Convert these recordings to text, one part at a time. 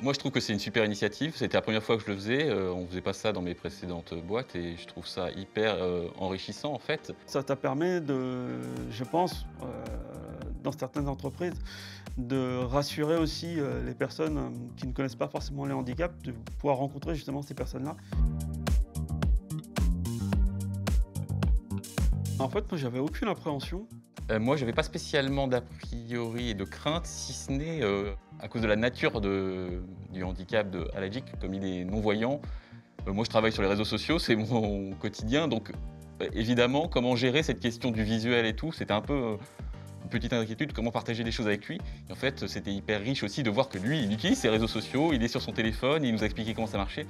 Moi, je trouve que c'est une super initiative. C'était la première fois que je le faisais. On faisait pas ça dans mes précédentes boîtes et je trouve ça hyper, enrichissant, en fait. Ça t'a permis de, je pense, dans certaines entreprises, de rassurer aussi, les personnes, qui ne connaissent pas forcément les handicaps, de pouvoir rencontrer justement ces personnes-là. En fait, moi, j'avais aucune appréhension. Moi, j'avais pas spécialement d'a priori et de crainte, si ce n'est, à cause de la nature du handicap de Aladjic, comme il est non-voyant. Moi, je travaille sur les réseaux sociaux, c'est mon quotidien, donc évidemment, comment gérer cette question du visuel et tout, c'était un peu, une petite inquiétude, comment partager des choses avec lui. Et en fait, c'était hyper riche aussi de voir que lui, il utilise ses réseaux sociaux, il est sur son téléphone, il nous a expliqué comment ça marchait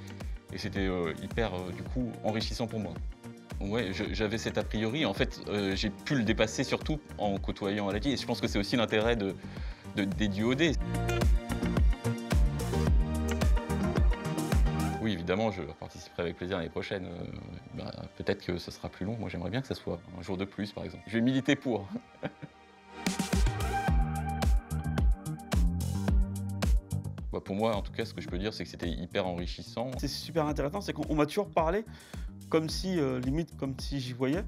et c'était, hyper, du coup, enrichissant pour moi. Ouais, j'avais cet a priori. En fait, j'ai pu le dépasser surtout en côtoyant Aladji et je pense que c'est aussi l'intérêt des duodés. Oui, évidemment, je participerai avec plaisir l'année prochaine. Peut-être que ça sera plus long. Moi, j'aimerais bien que ça soit un jour de plus, par exemple. Je vais militer pour. Bah, pour moi, en tout cas, ce que je peux dire, c'est que c'était hyper enrichissant. C'est super intéressant, c'est qu'on m'a toujours parlé comme si, limite comme si j'y voyais,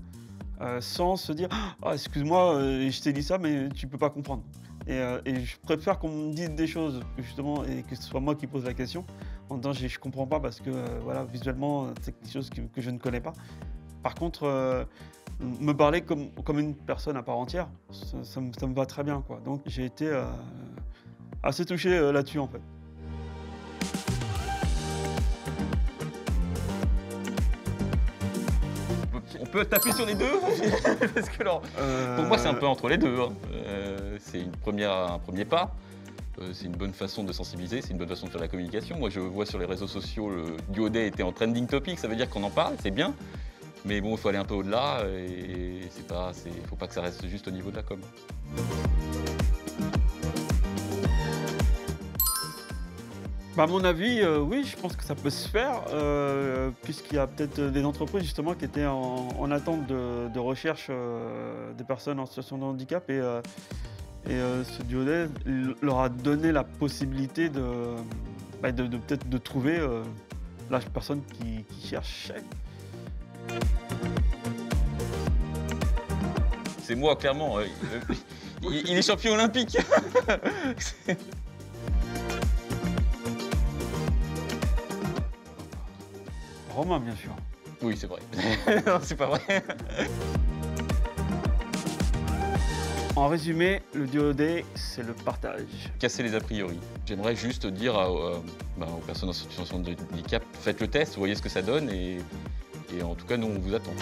sans se dire: «Ah excuse-moi, je t'ai dit ça mais tu peux pas comprendre» et je préfère qu'on me dise des choses justement et que ce soit moi qui pose la question en disant: «Je comprends pas parce que, voilà visuellement, c'est quelque chose que je ne connais pas». Par contre, me parler comme une personne à part entière, ça me va très bien quoi. Donc j'ai été, assez touché, là-dessus en fait. On peut taper sur les deux. Parce que alors, pour moi, c'est un peu entre les deux, hein. C'est un premier pas. C'est une bonne façon de sensibiliser, c'est une bonne façon de faire la communication. Moi, je vois sur les réseaux sociaux, le duodé était en trending topic, ça veut dire qu'on en parle, c'est bien. Mais bon, il faut aller un peu au-delà et faut pas que ça reste juste au niveau de la com. Bah, à mon avis, oui, je pense que ça peut se faire, puisqu'il y a peut-être, des entreprises justement qui étaient en attente de recherche, des personnes en situation de handicap et ce duodé leur a donné la possibilité de peut-être de trouver, la personne qui cherchait. C'est moi, clairement. Il est champion olympique. Romain, bien sûr. Oui, c'est vrai. Non, c'est pas vrai. En résumé, le duodé, c'est le partage. Casser les a priori. J'aimerais juste dire aux personnes en situation de handicap, faites le test, voyez ce que ça donne et en tout cas, nous, on vous attend.